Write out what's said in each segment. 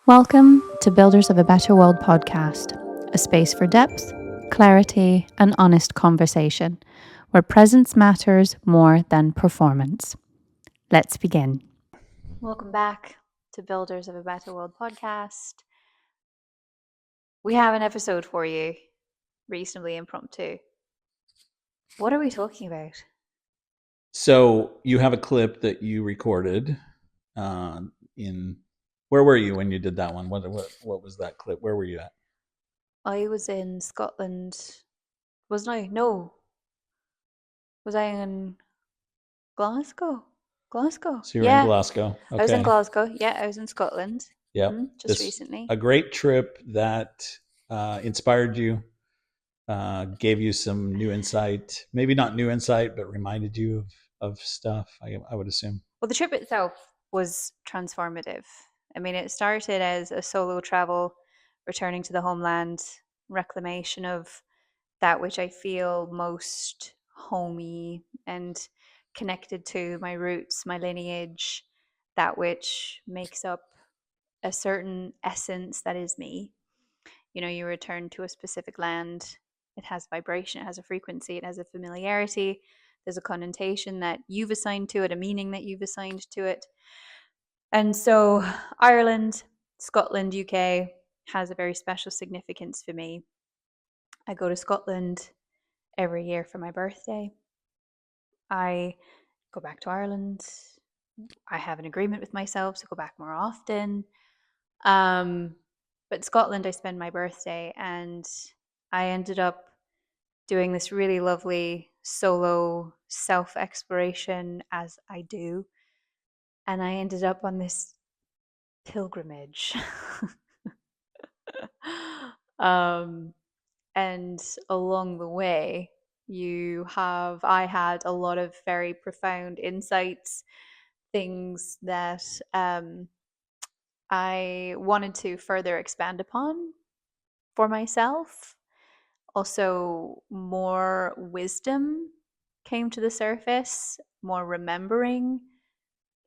Welcome to Builders of a Better World podcast, a space for depth, clarity, and honest conversation, where presence matters more than performance. Let's begin. Welcome back to Builders of a Better World podcast. We have an episode for you, reasonably impromptu. What are we talking about? So you have a clip that you recorded in. Where were you when you did that one? What was that clip? Where were you at? I was in Scotland. Wasn't I? No. Was I in Glasgow? Glasgow. So you were in Yeah. Glasgow. I was in Okay. Glasgow. Yeah, I was in Scotland. Yep. Just This recently. a great trip that inspired you, gave you some new insight. Maybe not new insight, but reminded you of stuff. I would assume. Well, the trip itself was transformative. I mean, it started as a solo travel, returning to the homeland, reclamation of that which I feel most homey and connected to my roots, my lineage, that which makes up a certain essence that is me. You know, you return to a specific land, it has vibration, it has a frequency, it has a familiarity, there's a connotation that you've assigned to it, a meaning that you've assigned to it. And so Ireland, Scotland, UK has a very special significance for me. I go to Scotland every year for my birthday. I go back to Ireland. I have an agreement with myself to go back more often. But Scotland, I spend my birthday, and I ended up doing this really lovely solo self exploration as I do. And I ended up on this pilgrimage. um, and along the way, I had a lot of very profound insights, things that I wanted to further expand upon for myself. Also, more wisdom came to the surface, more remembering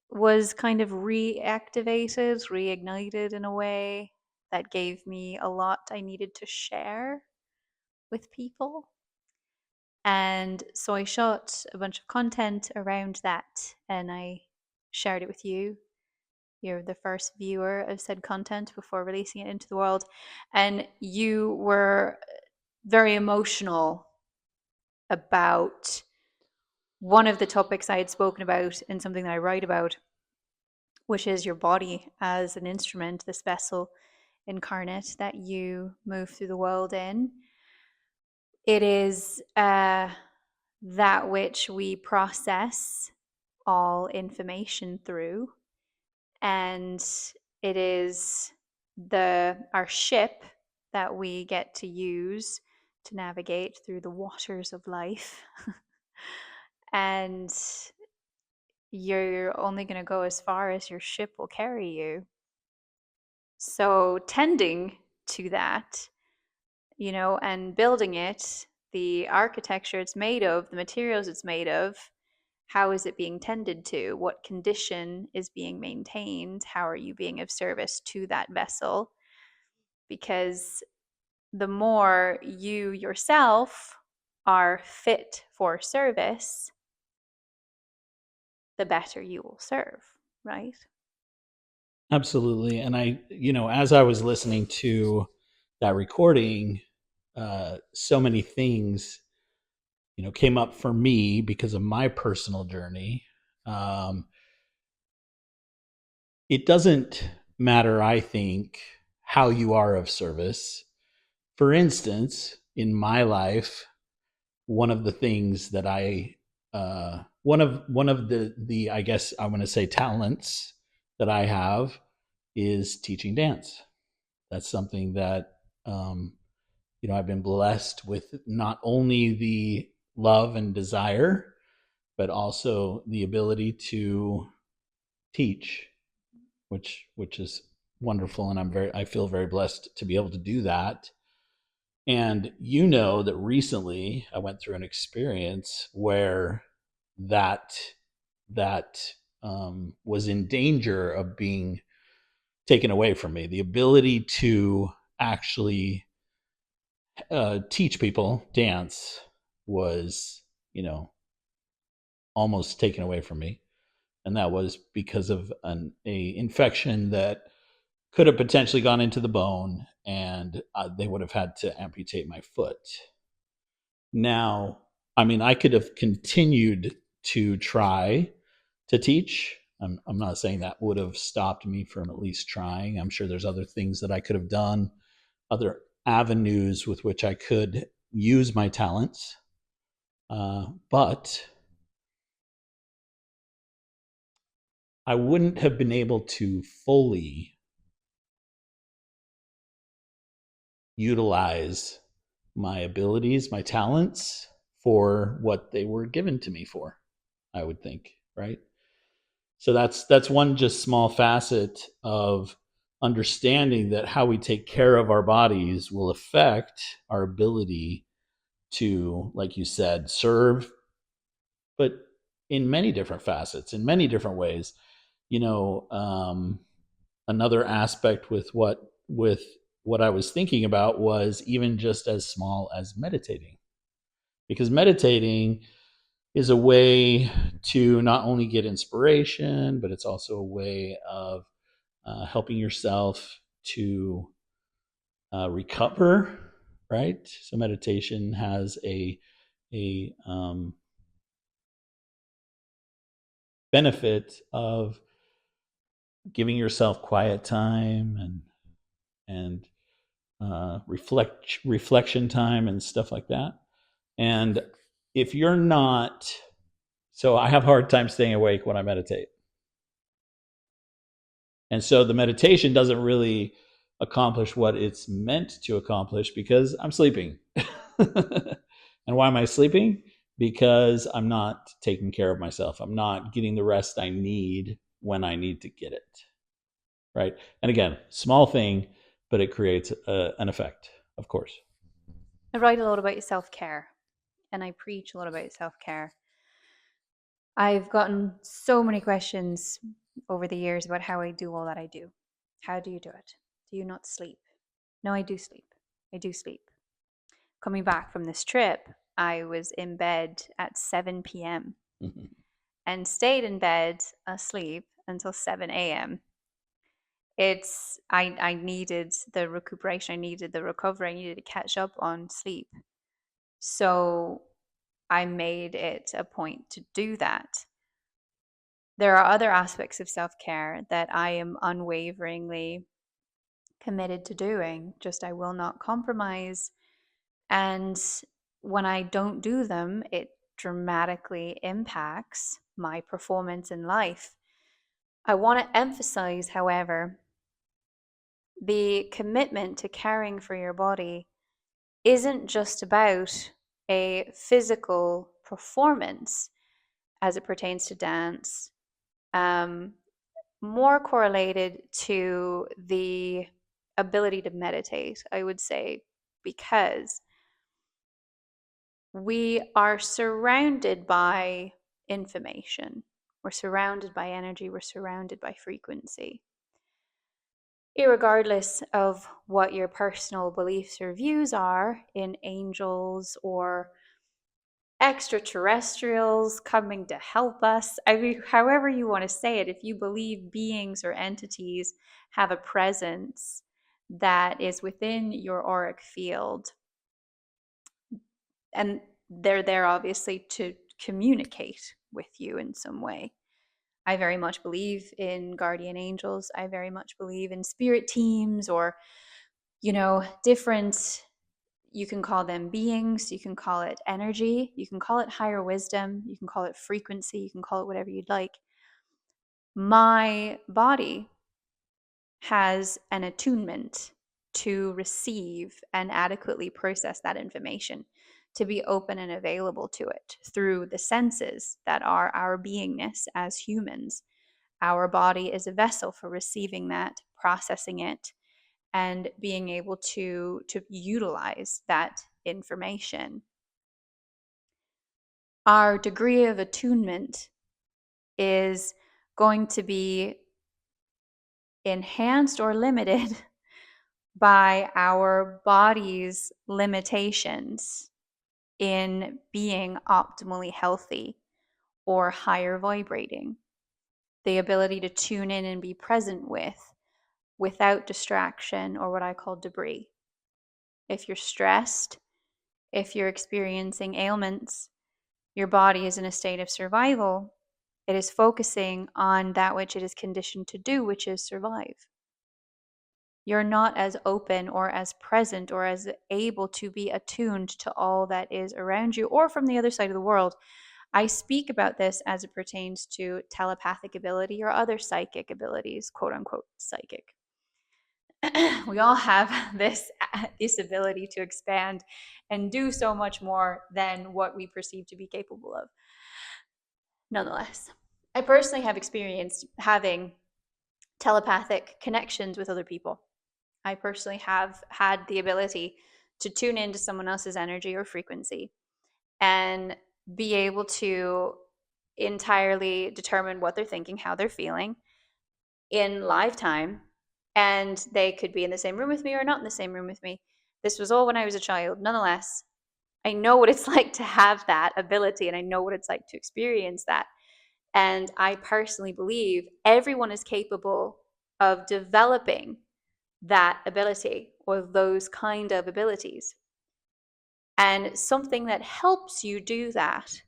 was kind of reactivated, reignited in a way that gave me a lot I needed to share with people. And so I shot a bunch of content around that and I shared it with you. You're the first viewer of said content before releasing it into the world. And you were very emotional about one of the topics I had spoken about in something that I write about, which is your body as an instrument, this vessel incarnate that you move through the world in. It is that which we process all information through, and it is our ship that we get to use to navigate through the waters of life. And you're only going to go as far as your ship will carry you. So tending to that, and building it, the architecture it's made of, the materials it's made of, how is it being tended to? What condition is being maintained? How are you being of service to that vessel? Because the more you yourself are fit for service, the better you will serve, right? Absolutely. And as I was listening to that recording, so many things, came up for me because of my personal journey. Um, it doesn't matter, I think, how you are of service. For instance, in my life, one of the things that one of the I guess I want to say talents that I have is teaching dance. That's something that I've been blessed with, not only the love and desire, but also the ability to teach, which is wonderful, and I feel very blessed to be able to do that. And that recently I went through an experience where that was in danger of being taken away from me. The ability to actually teach people dance was, almost taken away from me, and that was because of a infection that could have potentially gone into the bone, and they would have had to amputate my foot. Now, I mean, I could have continued to try to teach. I'm not saying that would have stopped me from at least trying. I'm sure there's other things that I could have done, other avenues with which I could use my talents. But I wouldn't have been able to fully utilize my abilities, my talents for what they were given to me for, I would think, right? So that's one just small facet of understanding that how we take care of our bodies will affect our ability to, like you said, serve, but in many different facets, in many different ways. You know, another aspect with what I was thinking about was even just as small as meditating, because meditating is a way to not only get inspiration, but it's also a way of helping yourself to recover, right? So meditation has a benefit of giving yourself quiet time and reflection time and stuff like that. And if you're not, so I have a hard time staying awake when I meditate. And so the meditation doesn't really accomplish what it's meant to accomplish because I'm sleeping. And why am I sleeping? Because I'm not taking care of myself. I'm not getting the rest I need when I need to get it. Right. And again, small thing, but it creates an effect, of course. I write a lot about self care and I preach a lot about self care. I've gotten so many questions over the years about how I do all that I do. How do you do it? Do you not sleep? No, I do sleep. I do sleep. Coming back from this trip, I was in bed at 7 p.m. Mhm. and stayed in bed asleep until 7 a.m. I needed the recuperation, I needed the recovery, I needed to catch up on sleep. So I made it a point to do that. There are other aspects of self-care that I am unwaveringly committed to doing, just I will not compromise. And when I don't do them, it dramatically impacts my performance in life. I want to emphasize, however, the commitment to caring for your body isn't just about a physical performance as it pertains to dance, um, more correlated to the ability to meditate, I would say, because we are surrounded by information. We're surrounded by energy. We're surrounded by frequency. Irregardless of what your personal beliefs or views are in angels or extraterrestrials coming to help us, I mean, however you want to say it, if you believe beings or entities have a presence that is within your auric field, and they're there obviously to communicate with you in some way. I very much believe in guardian angels. I very much believe in spirit teams or, different, you can call them beings, you can call it energy, you can call it higher wisdom, you can call it frequency, you can call it whatever you'd like. My body has an attunement to receive and adequately process that information, to be open and available to it through the senses that are our beingness as humans. Our body is a vessel for receiving that, processing it, and being able to utilize that information. Our degree of attunement is going to be enhanced or limited by our body's limitations in being optimally healthy or higher vibrating. The ability to tune in and be present without distraction or what I call debris. If you're stressed, if you're experiencing ailments, your body is in a state of survival. It is focusing on that which it is conditioned to do, which is survive. You're not as open or as present or as able to be attuned to all that is around you or from the other side of the world. I speak about this as it pertains to telepathic ability or other psychic abilities, quote unquote psychic. We all have this ability to expand and do so much more than what we perceive to be capable of. Nonetheless, I personally have experienced having telepathic connections with other people. I personally have had the ability to tune into someone else's energy or frequency and be able to entirely determine what they're thinking, how they're feeling in live time. And they could be in the same room with me or not in the same room with me. This was all when I was a child. Nonetheless, I know what it's like to have that ability and I know what it's like to experience that. And I personally believe everyone is capable of developing that ability or those kind of abilities. And something that helps you do that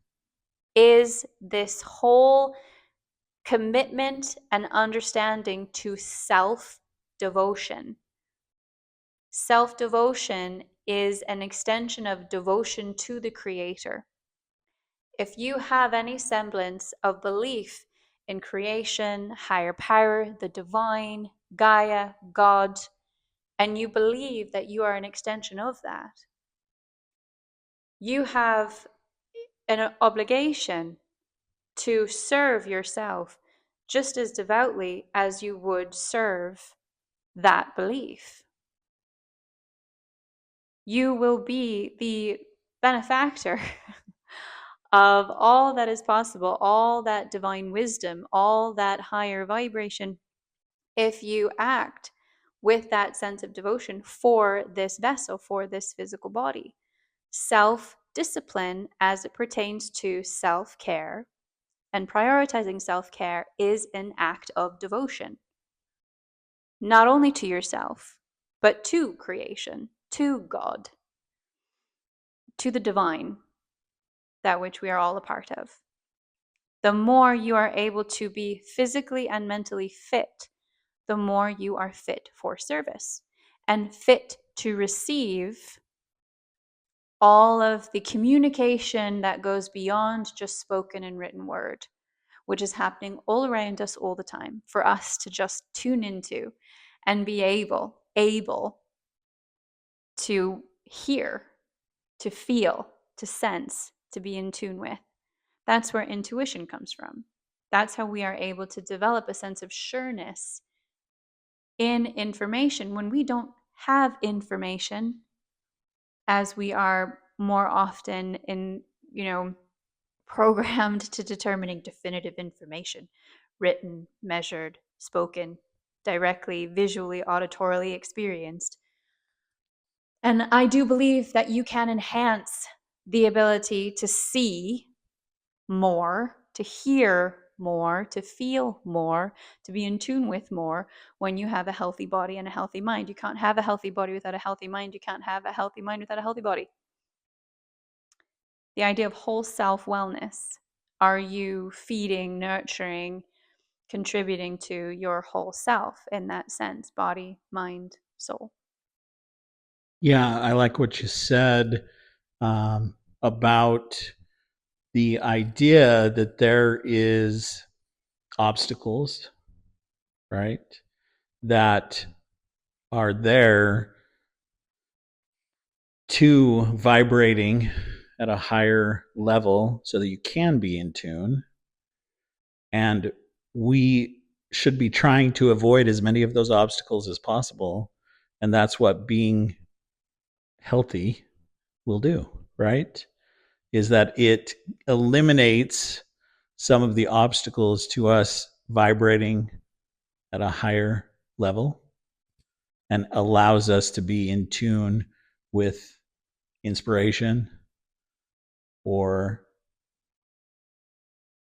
is this whole commitment and understanding to self devotion. Self devotion is an extension of devotion to the Creator. If you have any semblance of belief in creation, higher power, the divine, Gaia, God, and you believe that you are an extension of that, you have an obligation to serve yourself just as devoutly as you would serve that belief. You will be the benefactor of all that is possible, all that divine wisdom, all that higher vibration, if you act with that sense of devotion for this vessel, for this physical body. Self discipline, as it pertains to self care and prioritizing self care, is an act of devotion, not only to yourself, but to creation, to God, to the divine, that which we are all a part of. The more you are able to be physically and mentally fit, the more you are fit for service and fit to receive all of the communication that goes beyond just spoken and written word, which is happening all around us all the time, for us to just tune into and be able to hear, to feel, to sense, to be in tune with. That's where intuition comes from. That's how we are able to develop a sense of sureness in information when we don't have information, as we are more often programmed to determining definitive information, written, measured, spoken, directly, visually, auditorily experienced. And I do believe that you can enhance the ability to see more, to hear more, to feel more, to be in tune with more when you have a healthy body and a healthy mind. You can't have a healthy body without a healthy mind. You can't have a healthy mind without a healthy body. The idea of whole self wellness. Are you feeding, nurturing, contributing to your whole self in that sense? Body, mind, soul. Yeah, I like what you said about the idea that there is obstacles, right, that are there to vibrating at a higher level so that you can be in tune. And we should be trying to avoid as many of those obstacles as possible. And that's what being healthy will do, right? Is that it eliminates some of the obstacles to us vibrating at a higher level and allows us to be in tune with inspiration or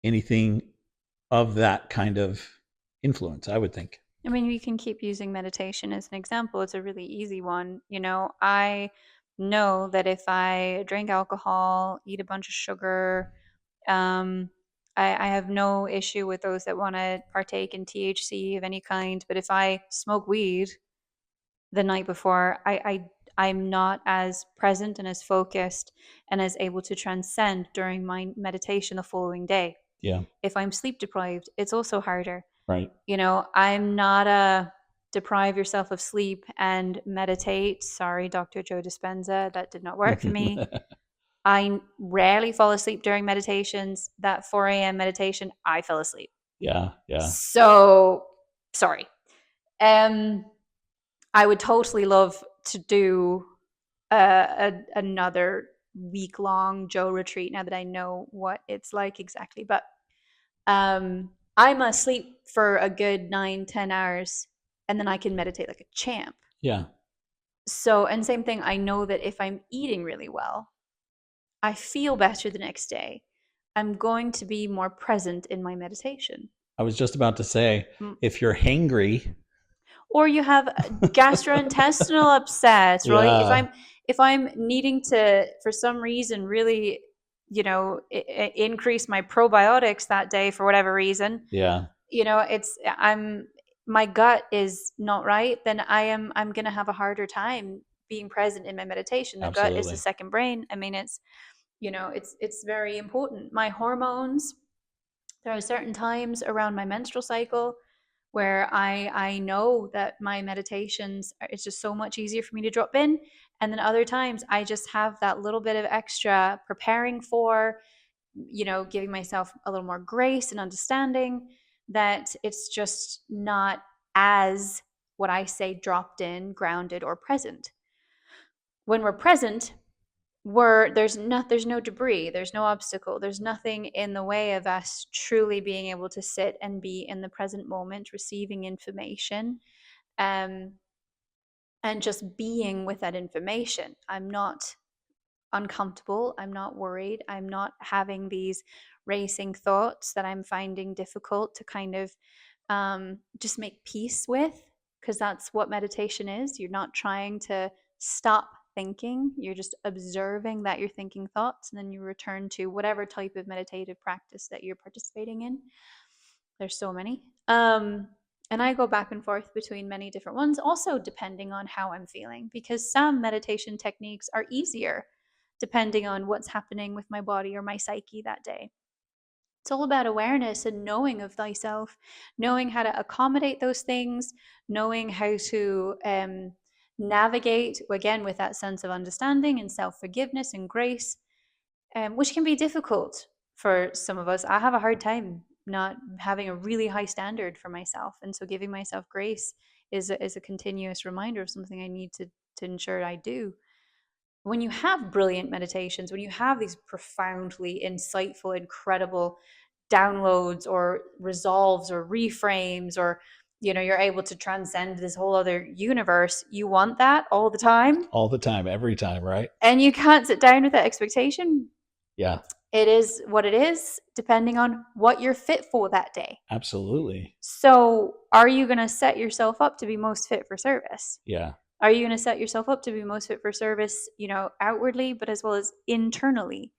anything of that kind of influence, I would think. I mean, we can keep using meditation as an example. It's a really easy one. I know that if I drink alcohol, eat a bunch of sugar, um, I have no issue with those that want to partake in THC of any kind. But if I smoke weed the night before, I'm not as present and as focused and as able to transcend during my meditation the following day. Yeah. If I'm sleep deprived, it's also harder. Right. I'm not a deprive yourself of sleep and meditate. Sorry, Dr. Joe Dispenza, that did not work for me. I rarely fall asleep during meditations. That 4 a.m. meditation, I fell asleep. Yeah. Yeah. So, sorry. I would totally love to do another week long Joe retreat now that I know what it's like exactly. But I must sleep for a good 9-10 hours and then I can meditate like a champ. Yeah. So, and same thing, I know that if I'm eating really well, I feel better the next day. I'm going to be more present in my meditation. I was just about to say, if you're hangry, or you have gastrointestinal upset, right? yeah, if I'm needing to, for some reason, really, increase my probiotics that day for whatever reason, yeah, I'm my gut is not right, then I'm going to have a harder time being present in my meditation. The gut is the absolutely. second brain. I mean, it's very important. My hormones, there are certain times around my menstrual cycle where I know that my meditations, it's just so much easier for me to drop in, and then other times I just have that little bit of extra preparing for, giving myself a little more grace and understanding, that it's just not as, what I say, dropped in, grounded, or present. When we're present, there's no debris, there's no obstacle, there's nothing in the way of us truly being able to sit and be in the present moment, receiving information, um, and just being with that information. I'm not uncomfortable, I'm not worried, I'm not having these racing thoughts that I'm finding difficult to kind of just make peace with, because that's what meditation is. You're not trying to stop thinking, you're just observing that you're thinking thoughts, and then you return to whatever type of meditative practice that you're participating in. There's so many. And I go back and forth between many different ones, also depending on how I'm feeling, because some meditation techniques are easier depending on what's happening with my body or my psyche that day. It's all about awareness and knowing of thyself, knowing how to accommodate those things, knowing how to navigate, again, with that sense of understanding and self forgiveness and grace, which can be difficult for some of us. I have a hard time not having a really high standard for myself. And so giving myself grace is a continuous reminder of something I need to ensure I do. When you have brilliant meditations, when you have these profoundly insightful, incredible downloads or resolves or reframes, or you're able to transcend this whole other universe, you want that all the time, All the time, every time, right? and you can't sit down with that expectation. Yeah, It is what it is, depending on what you're fit for that day. absolutely. So are you going to set yourself up to be most fit for service? Yeah, Are you going to set yourself up to be most fit for service, outwardly, but as well as internally?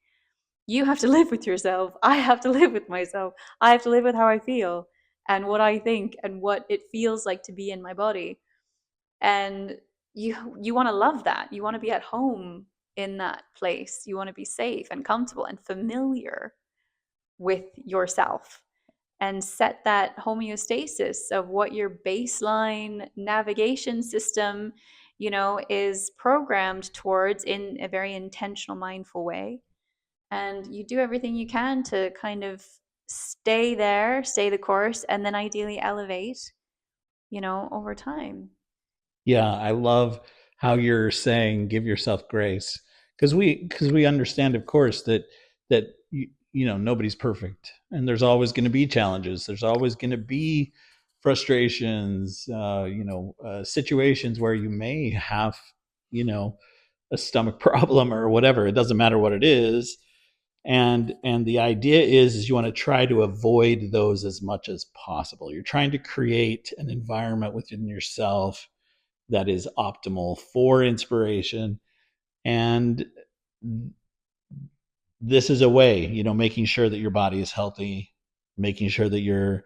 You have to live with yourself. I have to live with myself. I have to live with how I feel and what I think and what it feels like to be in my body. And you want to love that. You want to be at home in that place. You want to be safe and comfortable and familiar with yourself, and set that homeostasis of what your baseline navigation system, is programmed towards in a very intentional, mindful way. And you do everything you can to kind of stay there, stay the course, and then ideally elevate, over time. yeah. I love how you're saying give yourself grace, because we understand, of course, that nobody's perfect, and there's always going to be challenges. There's always going to be frustrations, situations where you may have, you know, a stomach problem or whatever. It doesn't matter what it is. And the idea is you want to try to avoid those as much as possible. You're trying to create an environment within yourself that is optimal for inspiration. And this is a way, making sure that your body is healthy, making sure that you're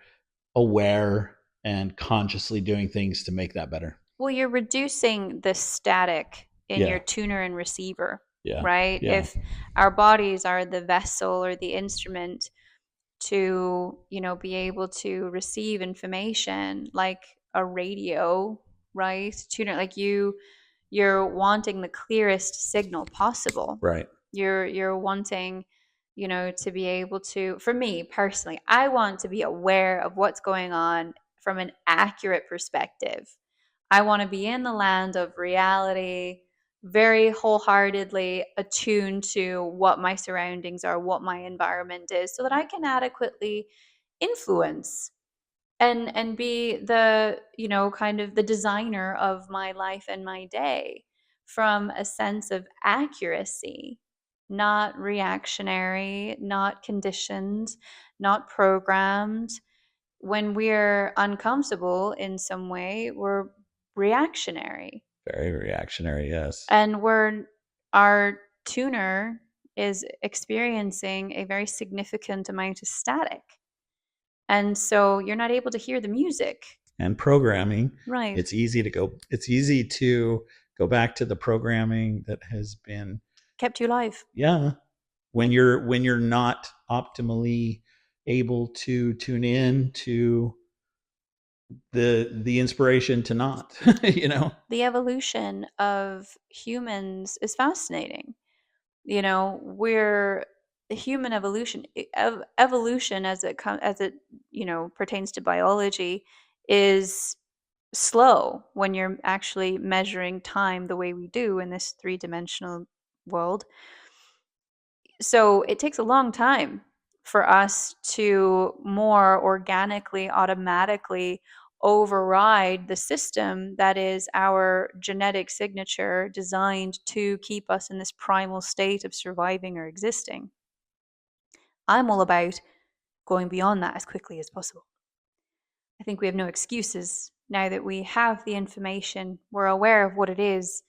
aware and consciously doing things to make that better. Well, you're reducing the static in your Yeah. tuner and receiver, Yeah. right? Yeah. If our bodies are the vessel or the instrument to, be able to receive information like a radio, right? Tuner, like you're wanting the clearest signal possible. Right. You're wanting, to be able to, for me personally, I want to be aware of what's going on from an accurate perspective. I want to be in the land of reality, very wholeheartedly attuned to what my surroundings are, what my environment is, so that I can adequately influence and be the, kind of the designer of my life and my day from a sense of accuracy, not reactionary, not conditioned, not programmed. When we're uncomfortable in some way, we're reactionary. Very reactionary, yes. And our tuner is experiencing a very significant amount of static. And so you're not able to hear the music. And programming, Right. it's easy to go back to the programming that has been Kept you alive. yeah, when you're not optimally able to tune in to the inspiration to not. The evolution of humans is fascinating. We're the human evolution evolution as it pertains to biology is slow when you're actually measuring time the way we do in this three-dimensional world. So it takes a long time for us to more organically, automatically override the system that is our genetic signature designed to keep us in this primal state of surviving or existing. I'm all about going beyond that as quickly as possible. I think we have no excuses now that we have the information, we're aware of what it is.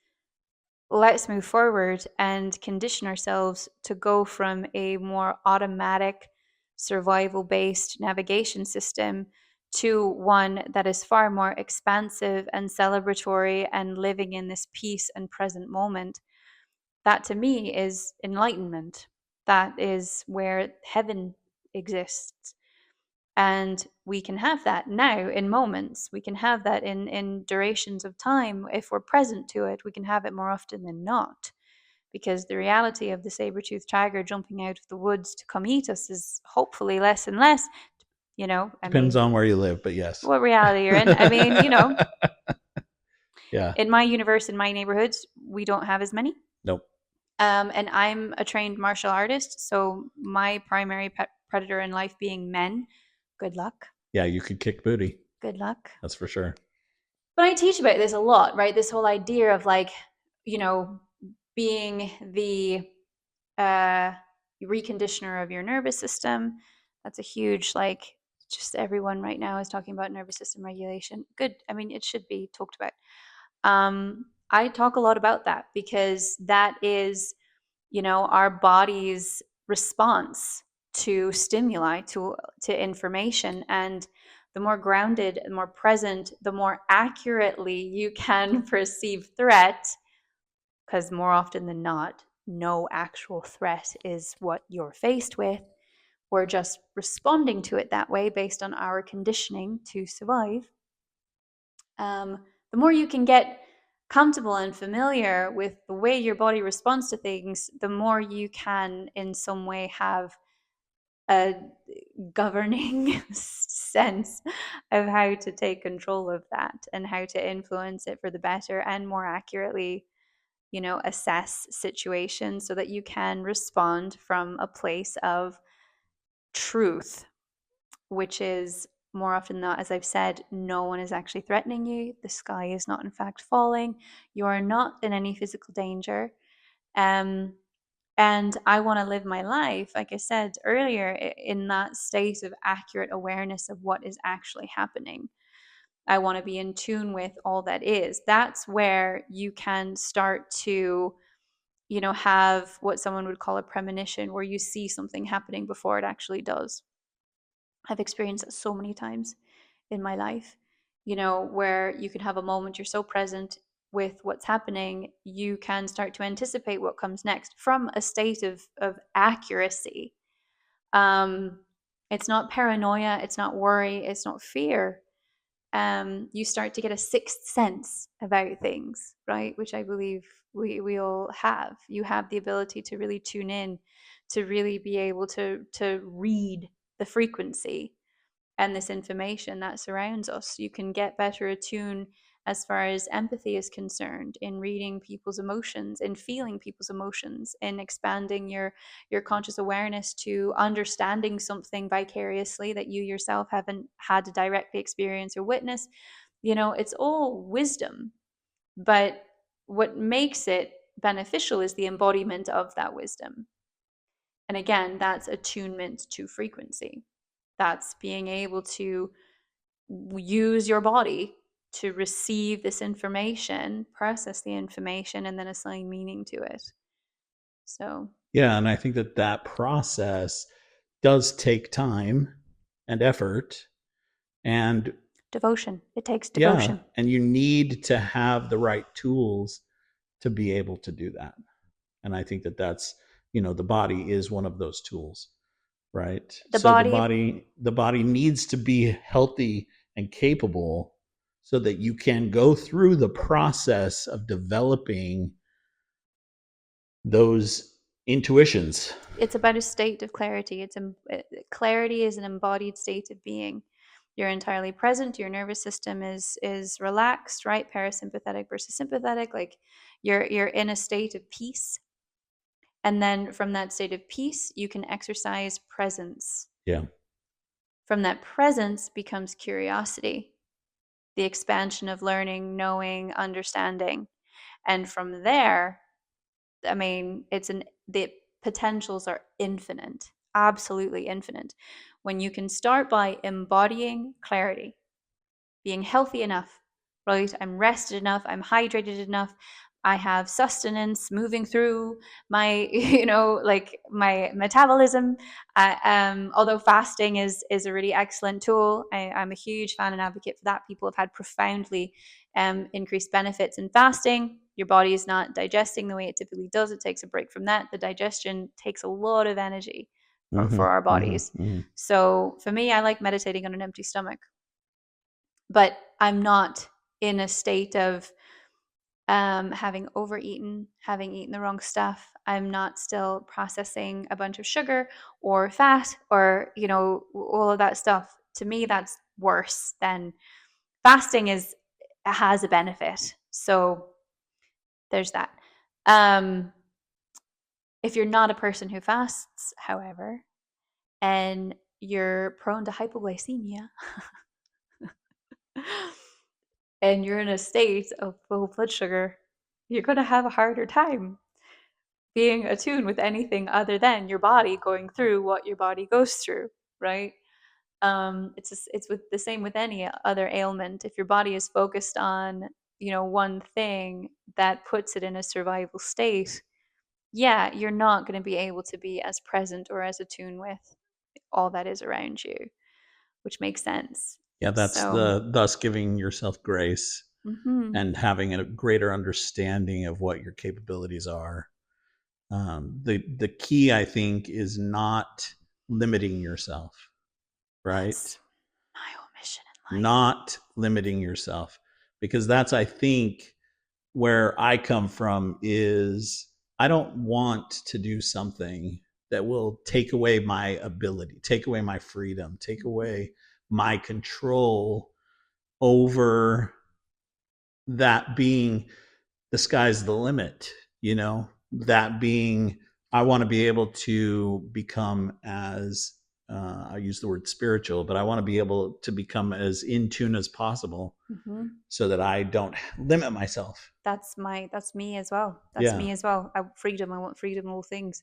Let's move forward and condition ourselves to go from a more automatic, survival based navigation system to one that is far more expansive and celebratory and living in this peace and present moment. That to me is enlightenment. That is where heaven exists. And we can have that now in moments. We can have that in durations of time. If we're present to it, we can have it more often than not. Because the reality of the saber-toothed tiger jumping out of the woods to come eat us is hopefully less and less. Depends on where you live, but yes. What reality you're in. Yeah. In my universe, in my neighborhoods, we don't have as many. Nope. And I'm a trained martial artist, so my primary predator in life being men. Good luck. Yeah, you could kick booty. Good luck. That's for sure. But I teach about this a lot, right? This whole idea of being the reconditioner of your nervous system. That's a huge, just everyone right now is talking about nervous system regulation. Good. I mean, it should be talked about. I talk a lot about that because that is, our body's response to stimuli, to information. And the more grounded, the more present, the more accurately you can perceive threat, because more often than not, no actual threat is what you're faced with. We're just responding to it that way based on our conditioning to survive. The more you can get comfortable and familiar with the way your body responds to things, the more you can, in some way, have a governing sense of how to take control of that and how to influence it for the better and more accurately, assess situations so that you can respond from a place of truth, which is more often than not, as I've said, no one is actually threatening you. The sky is not, in fact, falling. You are not in any physical danger. Um, and I want to live my life, like I said earlier, in that state of accurate awareness of what is actually happening. I want to be in tune with all that is. That's where you can start to, have what someone would call a premonition, where you see something happening before it actually does. I've experienced that so many times in my life, where you can have a moment, you're so present with what's happening, you can start to anticipate what comes next from a state of accuracy. Um, it's not paranoia, it's not worry, it's not fear. You start to get a sixth sense about things, right? Which I believe we all have. You have the ability to really tune in, to really be able to read the frequency and this information that surrounds us. You can get better attuned as far as empathy is concerned, in reading people's emotions, in feeling people's emotions, in expanding your conscious awareness to understanding something vicariously that you yourself haven't had to directly experience or witness. It's all wisdom, but what makes it beneficial is the embodiment of that wisdom. And again, that's attunement to frequency. That's being able to use your body to receive this information, process the information, and then assign meaning to it. So, Yeah, and I think that that process does take time and effort, and devotion. It takes yeah, devotion. and you need to have the right tools to be able to do that. And I think that that's, the body is one of those tools, right? The So body, the body needs to be healthy and capable so that you can go through the process of developing those intuitions. it's about a state of clarity. Clarity is an embodied state of being. You're entirely present. Your nervous system is relaxed, right? Parasympathetic versus sympathetic. Like you're in a state of peace. And then from that state of peace, you can exercise presence. Yeah. From that presence becomes curiosity, the expansion of learning, knowing, understanding. And from there, the potentials are infinite, absolutely infinite. When you can start by embodying clarity, being healthy enough, right? I'm rested enough, I'm hydrated enough, I have sustenance moving through my, like my metabolism. Although fasting is a really excellent tool, I'm a huge fan and advocate for that. People have had profoundly increased benefits in fasting. Your body is not digesting the way it typically does. It takes a break from that. The digestion takes a lot of energy for our bodies. So for me, I like meditating on an empty stomach, but I'm not in a state of having overeaten, having eaten the wrong stuff. I'm not still processing a bunch of sugar or fat or, all of that stuff. To me, that's worse than fasting has a benefit. So there's that. Um, if you're not a person who fasts, however, and you're prone to hypoglycemia, and you're in a state of low blood sugar, you're going to have a harder time being attuned with anything other than your body going through what your body goes through, right? It's with the same with any other ailment. If your body is focused on, one thing that puts it in a survival state, yeah, you're not going to be able to be as present or as attuned with all that is around you, which makes sense. Yeah, that's So, the thus giving yourself grace mhm. and having a greater understanding of what your capabilities are. The key, I think, is not limiting yourself, right? That's my whole mission in life. Not limiting yourself, because that's, I think, where I come from is I don't want to do something that will take away my ability, take away my freedom, take away my control over that being the sky's the limit, that being I want to be able to become as I use the word spiritual, but I want to be able to become as in tune as possible Hmm. so that I don't limit myself. That's me as well. That's Yeah. me as well. Freedom. I want freedom in all things.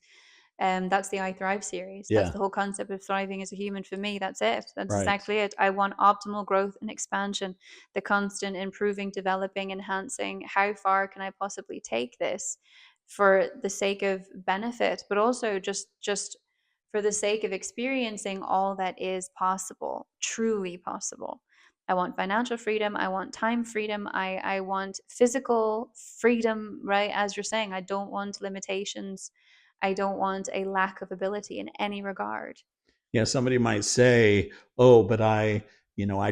That's the I Thrive series. That's Yeah. the whole concept of thriving as a human for me. That's it. That's Right. exactly it. I want optimal growth and expansion, the constant improving, developing, enhancing. How far can I possibly take this for the sake of benefit, but also just for the sake of experiencing all that is possible, truly possible. I want financial freedom. I want time freedom. I want physical freedom, right? As you're saying, I don't want limitations. I don't want a lack of ability in any regard. Yeah, somebody might say, "Oh, but I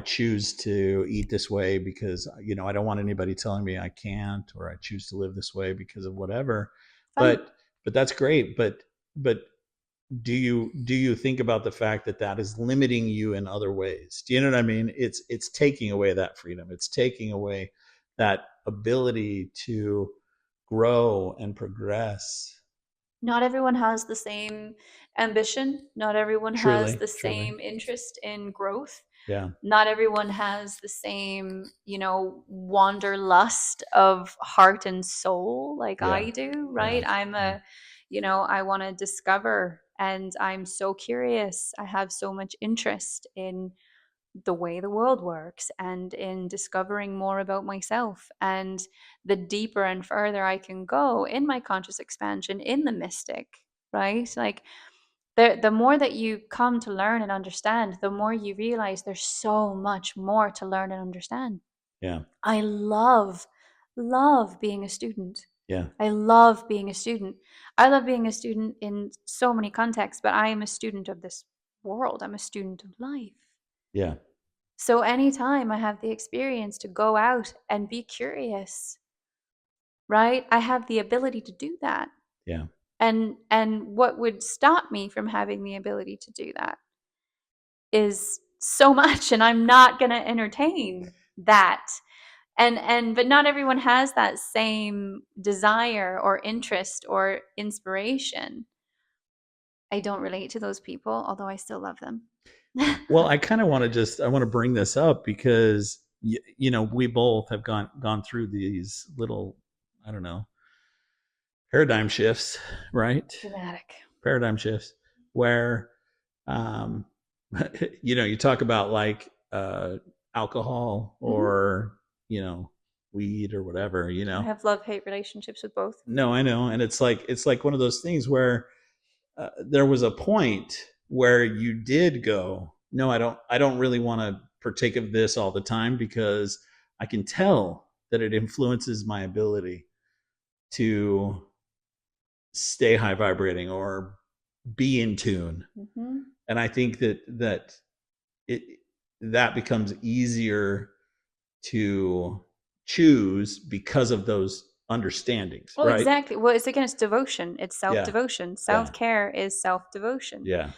choose to eat this way because I don't want anybody telling me I can't, or I choose to live this way because of whatever." Fine. But that's great. But do you think about the fact that that is limiting you in other ways? Do you know what I mean? It's taking away that freedom. It's taking away that ability to grow and progress. Not everyone has the same ambition. Not everyone has Truly, the truly. same interest in growth. Yeah, Not everyone has the same, wanderlust of heart and soul like yeah, I do, yeah, right? yeah, I want to discover and I'm so curious. I have so much interest in the way the world works and in discovering more about myself. And the deeper and further I can go in my conscious expansion, in the mystic, right? Like the more that you come to learn and understand, the more you realize there's so much more to learn and understand. yeah, I love being a student. yeah, I love being a student. I love being a student in so many contexts, but I am a student of this world. I'm a student of life. yeah, So anytime I have the experience to go out and be curious, right? I have the ability to do that. yeah. And what would stop me from having the ability to do that is so much, and I'm not going to entertain that. And but not everyone has that same desire or interest or inspiration. I don't relate to those people, although I still love them. Well, I want to bring this up because we both have gone through these little, I don't know, paradigm shifts, right? Dramatic. Paradigm shifts where um you talk about like alcohol Hmm. or weed or whatever. I have love-hate relationships with both. No, I know, and it's like one of those things where there was a point where you did go, no, I don't really want to partake of this all the time because I can tell that it influences my ability to stay high vibrating or be in tune. Hmm. And I think that it that becomes easier to choose because of those understandings, Oh, right? exactly. Well, it's again, it's devotion. It's Yeah, self-devotion. yeah, Self-care is self-devotion. yeah,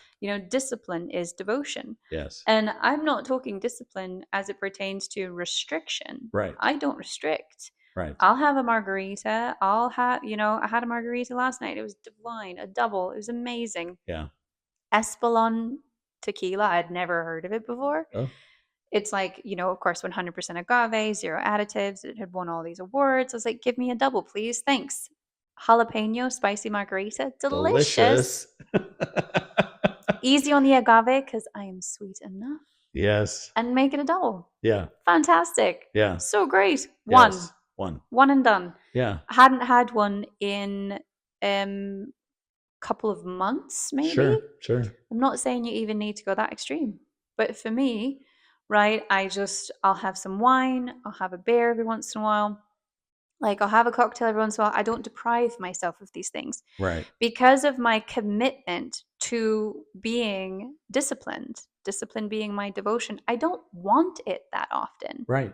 Discipline is devotion. yes, And I'm not talking discipline as it pertains to restriction. right, I don't restrict. right, I'll have a margarita. I had a margarita last night. It was divine, a double. It was amazing. yeah. Espolon tequila. I'd never heard of it before. Oh, It's like, of course, 100% agave, zero additives. It had won all these awards. I was like, give me a double, please. Thanks. Jalapeno spicy margarita. Delicious. delicious. Easy on the agave because I am sweet enough. Yes. And make it a double. Yeah. Fantastic. Yeah. So great. One. Yes. One. One and done. Yeah. I hadn't had one in couple of months, maybe. Sure. Sure. I'm not saying you even need to go that extreme. But for me, right, I'll have some wine, I'll have a beer every once in a while. Like I'll have a cocktail every once in a while. I don't deprive myself of these things Right. because of my commitment to being disciplined, discipline being my devotion. I don't want it that often. Right.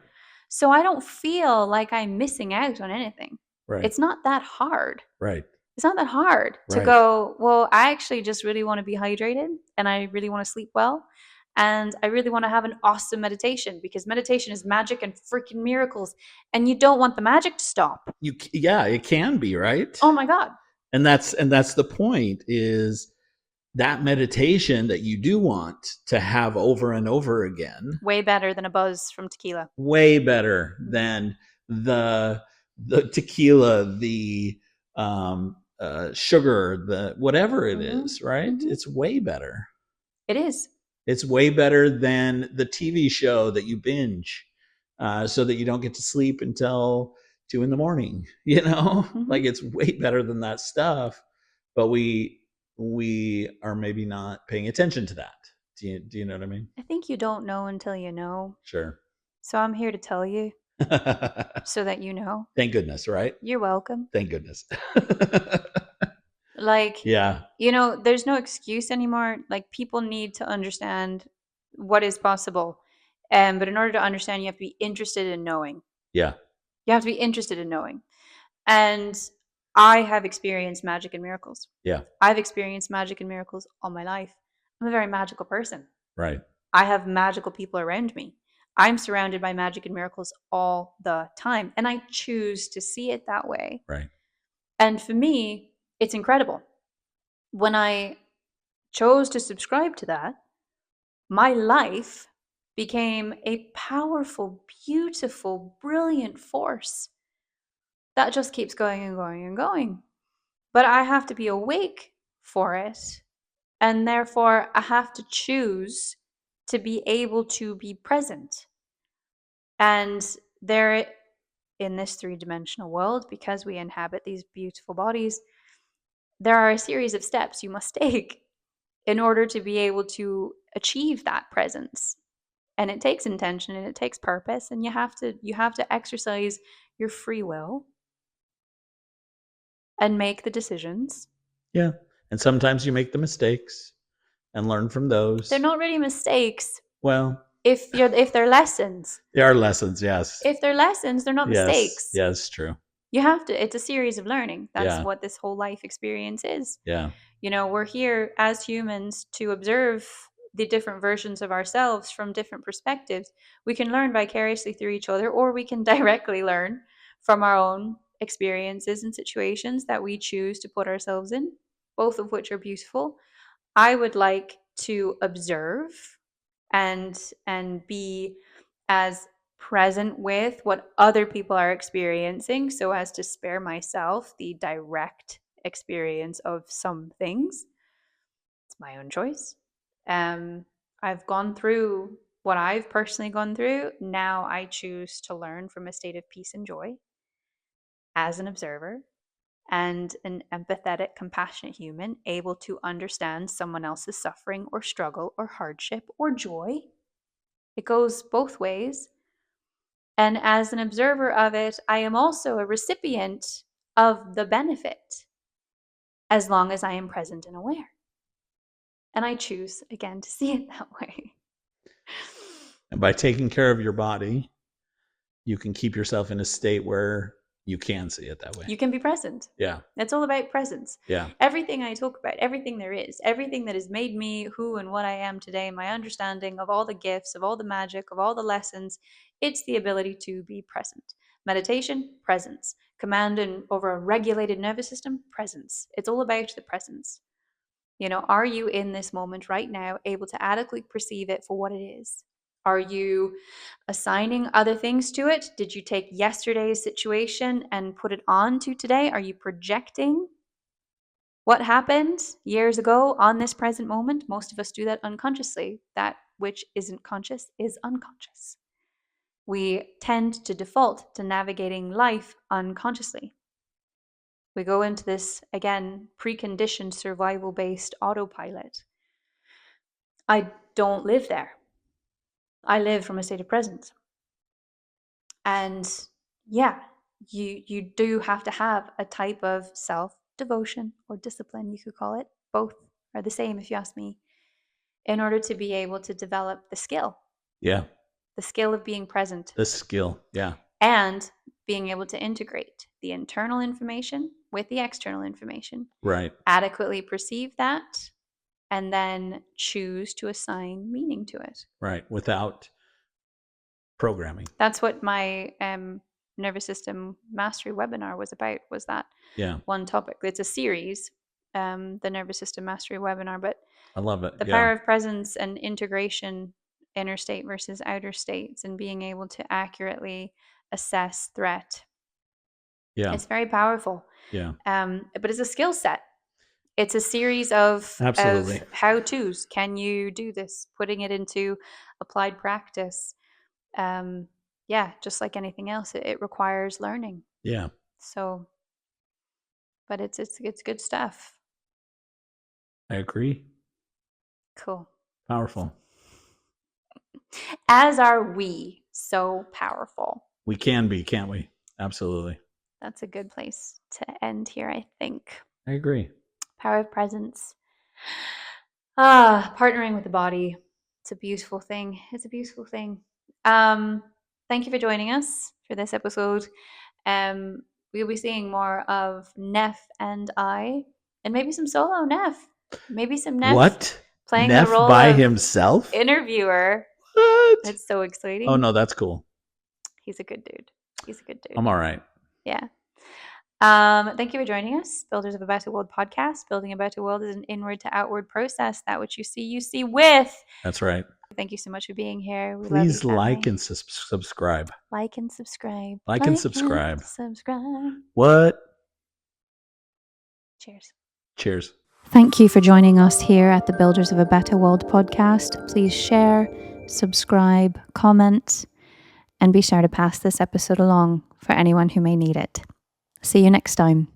So I don't feel like I'm missing out on anything. Right. It's not that hard. Right. It's not that hard to Right. go, well, I actually just really want to be hydrated and I really want to sleep well. And I really want to have an awesome meditation because meditation is magic and freaking miracles. And you don't want the magic to stop. Yeah, it can be, right? Oh my God. And that's the point is that meditation that you do want to have over and over again, Way better than a buzz from tequila. way better than the tequila, the sugar, the whatever it is, right? It's way better. It is. It's way better than the TV show that you binge, so that you don't get to sleep until 2 in the morning. Like it's way better than that stuff. But we are maybe not paying attention to that. Do you know what I mean? I think you don't know until you know. Sure. So I'm here to tell you so that you know. Thank goodness, right? You're welcome. Thank goodness. Like, Yeah. there's no excuse anymore. Like, people need to understand what is possible. But in order to understand, you have to be interested in knowing. Yeah. You have to be interested in knowing. And I have experienced magic and miracles. Yeah. I've experienced magic and miracles all my life. I'm a very magical person. Right. I have magical people around me. I'm surrounded by magic and miracles all the time. And I choose to see it that way. Right. And for me, it's incredible. When I chose to subscribe to that, my life became a powerful, beautiful, brilliant force that just keeps going and going and going. But I have to be awake for it. And therefore, I have to choose to be able to be present. And there, in this three-dimensional world, because we inhabit these beautiful bodies, there are a series of steps you must take in order to be able to achieve that presence. And it takes intention and it takes purpose, and you have to exercise your free will and make the decisions. Yeah. And sometimes you make the mistakes and learn from those. They're not really mistakes Well, if they're lessons. there are lessons, yes. If they're lessons, they're not Yes. mistakes. Yes, true. You have to, it's a series of learning. That's Yeah. what this whole life experience is. Yeah. We're here as humans to observe the different versions of ourselves from different perspectives. We can learn vicariously through each other, or we can directly learn from our own experiences and situations that we choose to put ourselves in, both of which are beautiful. I would like to observe and be as present with what other people are experiencing so as to spare myself the direct experience of some things. It's my own choice. I've gone through what I've personally gone through. Now I choose to learn from a state of peace and joy as an observer and an empathetic, compassionate human able to understand someone else's suffering or struggle or hardship or joy. It goes both ways. And as an observer of it, I am also a recipient of the benefit as long as I am present and aware. And I choose, again, to see it that way. And by taking care of your body, you can keep yourself in a state where you can see it that way. You can be present. Yeah. It's all about presence. Yeah. Everything I talk about, everything there is, everything that has made me who and what I am today, my understanding of all the gifts, of all the magic, of all the lessons, it's the ability to be present. Meditation, presence. Command and over a regulated nervous system, presence. It's all about the presence. Are you in this moment right now able to adequately perceive it for what it is? Are you assigning other things to it? Did you take yesterday's situation and put it on to today? Are you projecting what happened years ago on this present moment? Most of us do that unconsciously. That which isn't conscious is unconscious. We tend to default to navigating life unconsciously. We go into this, again, preconditioned survival-based autopilot. I don't live there. I live from a state of presence. And yeah, you do have to have a type of self-devotion or discipline, you could call it. Both are the same if you ask me, in order to be able to develop the skill. Yeah. The skill of being present. The skill. Yeah. And being able to integrate the internal information with the external information. Right. Adequately perceive that and then choose to assign meaning to it. Right. Without programming. That's what my nervous system mastery webinar was about, was that one topic. It's a series the nervous system mastery webinar, but I love it. the power of presence and integration, inner state versus outer states, and being able to accurately assess threat. Yeah. It's very powerful. Yeah. But it's a skill set. It's a series of Absolutely. how-tos. Can you do this? Putting it into applied practice. Yeah, just like anything else, it requires learning. Yeah. So, but it's good stuff. I agree. Cool. Powerful. As are we. So powerful. We can be, can't we? Absolutely. That's a good place to end here, I think. I agree. Power of presence. Partnering with the body. It's a beautiful thing. It's a beautiful thing. Thank you for joining us for this episode. We'll be seeing more of Neff and I, and maybe some solo Neff. Maybe some Neff What? playing Neff the role by of himself? interviewer. What? It's so exciting. Oh, no, that's cool. He's a good dude. He's a good dude. I'm all right. Yeah. Thank you for joining us. Builders of a Better World podcast. Building a better world is an inward to outward process. That which you see with. That's right. Thank you so much for being here. We Please love you, like and subscribe. like and subscribe. Like and subscribe. Subscribe. What? Cheers. Cheers. Thank you for joining us here at the Builders of a Better World podcast. Please share, subscribe, comment, and be sure to pass this episode along for anyone who may need it. See you next time.